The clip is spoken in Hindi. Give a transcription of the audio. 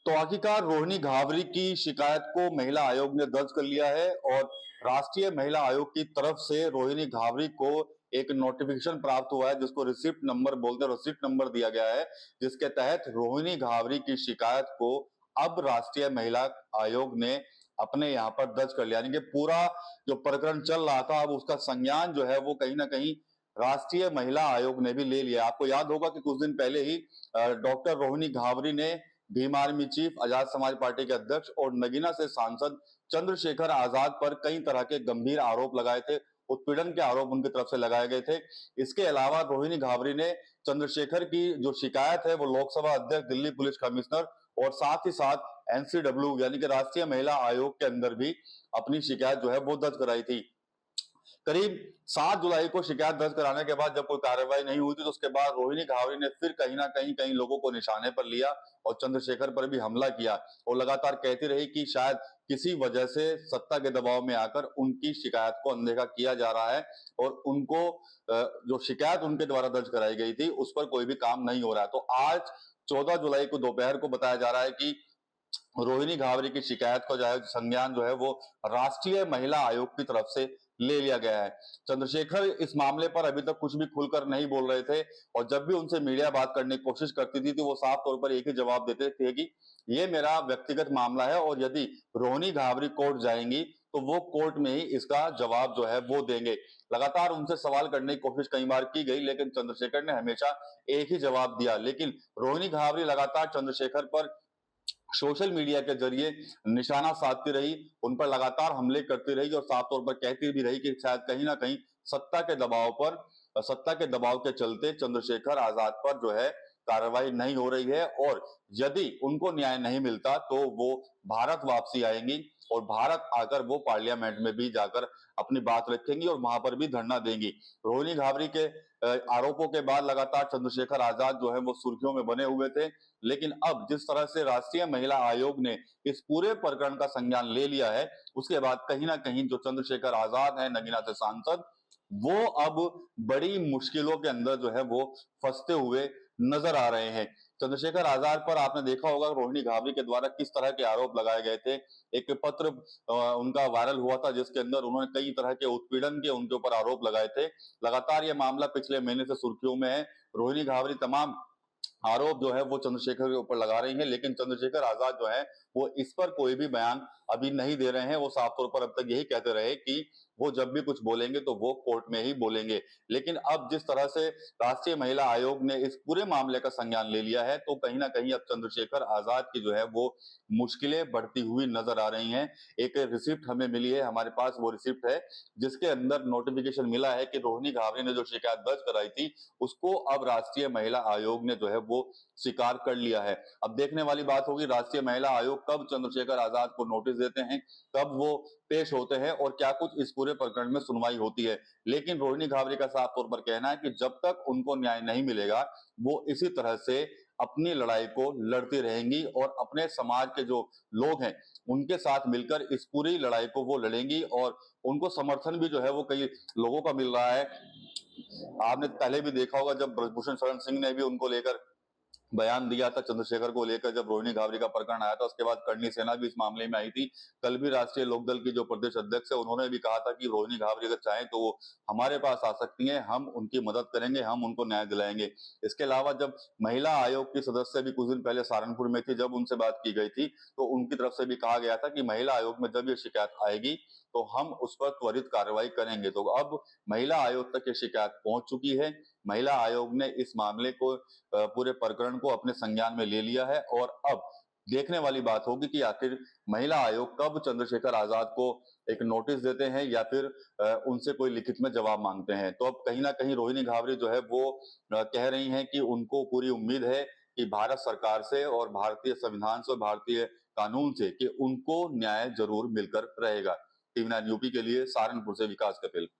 तो आखिरकार रोहिणी घावरी की शिकायत को महिला आयोग ने दर्ज कर लिया है और राष्ट्रीय महिला आयोग की तरफ से रोहिणी घावरी को एक नोटिफिकेशन प्राप्त हुआ है जिसको रिसिप्ट नंबर बोलते हैं। रिसिप्ट नंबर दिया गया है जिसके तहत रोहिणी घावरी की शिकायत को अब राष्ट्रीय महिला आयोग ने अपने यहाँ पर दर्ज कर लिया। यानी कि पूरा जो प्रकरण चल रहा था अब उसका संज्ञान जो है वो कहीं ना कहीं राष्ट्रीय महिला आयोग ने भी ले लिया। आपको याद होगा कि कुछ दिन पहले ही डॉक्टर रोहिणी घावरी ने Bhim army chief, Azad Samaj party के अध्यक्ष और नगीना से सांसद चंद्रशेखर आजाद पर कई तरह के गंभीर आरोप लगाए थे। उत्पीड़न के आरोप उनकी तरफ से लगाए गए थे। इसके अलावा रोहिणी घावरी ने चंद्रशेखर की जो शिकायत है वो लोकसभा अध्यक्ष, दिल्ली पुलिस कमिश्नर और साथ ही साथ एनसीडब्ल्यू यानी कि राष्ट्रीय महिला आयोग के अंदर भी अपनी शिकायत जो है वो दर्ज कराई थी। करीब 7 जुलाई को शिकायत दर्ज कराने के बाद जब कोई कार्रवाई नहीं हुई थी तो उसके बाद रोहिणी घावरी ने फिर कहीं ना कहीं कई लोगों को निशाने पर लिया और चंद्रशेखर पर भी हमला किया और लगातार कहती रही कि शायद किसी वजह से सत्ता के दबाव में आकर उनकी शिकायत को अनदेखा किया जा रहा है और उनको जो शिकायत उनके द्वारा दर्ज कराई गई थी उस पर कोई भी काम नहीं हो रहा है। तो आज 14 जुलाई को दोपहर को बताया जा रहा है कि रोहिणी घावरी की शिकायत को जो है संज्ञान जो है वो राष्ट्रीय महिला आयोग की तरफ से ले लिया गया है। चंद्रशेखर इस मामले पर अभी तक कुछ भी खुलकर नहीं बोल रहे थे और जब भी उनसे मीडिया बात करने की कोशिश करती थी तो वो साफ तौर पर एक ही जवाब देते थे कि ये मेरा व्यक्तिगत मामला है और यदि रोहिणी घावरी कोर्ट जाएंगी तो वो कोर्ट में ही इसका जवाब जो है वो देंगे। लगातार उनसे सवाल करने की कोशिश कई बार की गई लेकिन चंद्रशेखर ने हमेशा एक ही जवाब दिया। लेकिन रोहिणी घावरी लगातार चंद्रशेखर पर सोशल मीडिया के जरिए निशाना साधती रही, उन पर लगातार हमले करती रही और साफ तौर पर कहती भी रही कि शायद कहीं ना कहीं सत्ता के दबाव के चलते चंद्रशेखर आजाद पर जो है कार्रवाई नहीं हो रही है और यदि उनको न्याय नहीं मिलता तो वो भारत वापसी आएंगी और भारत आकर वो पार्लियामेंट में भी जाकर अपनी बात रखेंगी और वहां पर भी धरना देंगी। रोहिणी घावरी के आरोपों के बाद लगातार चंद्रशेखर आजाद जो है वो सुर्खियों में बने हुए थे। लेकिन अब जिस तरह से राष्ट्रीय महिला आयोग ने इस पूरे प्रकरण का संज्ञान ले लिया है उसके बाद कहीं ना कहीं जो चंद्रशेखर आजाद है नगीना से सांसद वो अब बड़ी मुश्किलों के अंदर जो है वो फंसते हुए नजर आ रहे हैं। चंद्रशेखर आजाद पर आपने देखा होगा रोहिणी घावरी के द्वारा किस तरह के आरोप लगाए गए थे। एक पत्र उनका वायरल हुआ था जिसके अंदर उन्होंने कई तरह के उत्पीड़न के उनके ऊपर आरोप लगाए थे। लगातार ये मामला पिछले महीने से सुर्खियों में है। रोहिणी घावरी तमाम आरोप जो है वो चंद्रशेखर के ऊपर लगा रही है लेकिन चंद्रशेखर आजाद जो है वो इस पर कोई भी बयान अभी नहीं दे रहे हैं। वो साफ तौर पर अब तक यही कहते रहे कि वो जब भी कुछ बोलेंगे तो वो कोर्ट में ही बोलेंगे। लेकिन अब जिस तरह से राष्ट्रीय महिला आयोग ने इस पूरे मामले का संज्ञान ले लिया है तो कहीं ना कहीं अब चंद्रशेखर आजाद की जो है वो मुश्किलें बढ़ती हुई नजर आ रही हैं। एक रिसिप्ट हमें मिली है, हमारे पास वो रिसिप्ट है जिसके अंदर नोटिफिकेशन मिला है कि रोहिणी घावरी ने जो शिकायत दर्ज कराई थी उसको अब राष्ट्रीय महिला आयोग ने जो है वो स्वीकार कर लिया है। अब देखने वाली बात होगी राष्ट्रीय महिला आयोग कब चंद्रशेखर आजाद को नोटिस देते हैं, कब वो पेश होते हैं और क्या कुछ इस पूरे प्रकरण में सुनवाई होती है। लेकिन रोहिणी घावरी का साफ तौर पर कहना है कि जब तक उनको न्याय नहीं मिलेगा वो इसी तरह से अपनी लड़ाई को लड़ती रहेंगी और अपने समाज के जो लोग हैं उनके साथ मिलकर इस पूरी लड़ाई को वो लड़ेंगी और उनको समर्थन भी जो है वो कई लोगों का मिल रहा है। आपने पहले भी देखा होगा जब ब्रजभूषण शरण सिंह ने भी उनको लेकर बयान दिया था, चंद्रशेखर को लेकर जब रोहिणी घावरी का प्रकरण आया था उसके बाद करणी सेना भी इस मामले में आई थी। कल भी राष्ट्रीय लोकदल की जो प्रदेश अध्यक्ष है उन्होंने भी कहा था कि रोहिणी घावरी अगर चाहें तो वो हमारे पास आ सकती हैं, हम उनकी मदद करेंगे, हम उनको न्याय दिलाएंगे। इसके अलावा जब महिला आयोग की सदस्य भी कुछ दिन पहले सहारनपुर में थी, जब उनसे बात की गई थी तो उनकी तरफ से भी कहा गया था कि महिला आयोग में जब ये शिकायत आएगी तो हम उस पर त्वरित कार्रवाई करेंगे। तो अब महिला आयोग तक ये शिकायत पहुंच चुकी है। महिला आयोग ने इस मामले को पूरे प्रकरण को अपने संज्ञान में ले लिया है और अब देखने वाली बात होगी कि आखिर महिला आयोग कब चंद्रशेखर आजाद को एक नोटिस देते हैं या फिर उनसे कोई लिखित में जवाब मांगते हैं। तो अब कहीं ना कहीं रोहिणी घावरी जो है वो कह रही हैं कि उनको पूरी उम्मीद है कि भारत सरकार से और भारतीय संविधान से और भारतीय कानून से कि उनको न्याय जरूर मिलकर रहेगा। टीवी 9 यूपी के लिए सहारनपुर से विकास कपिल।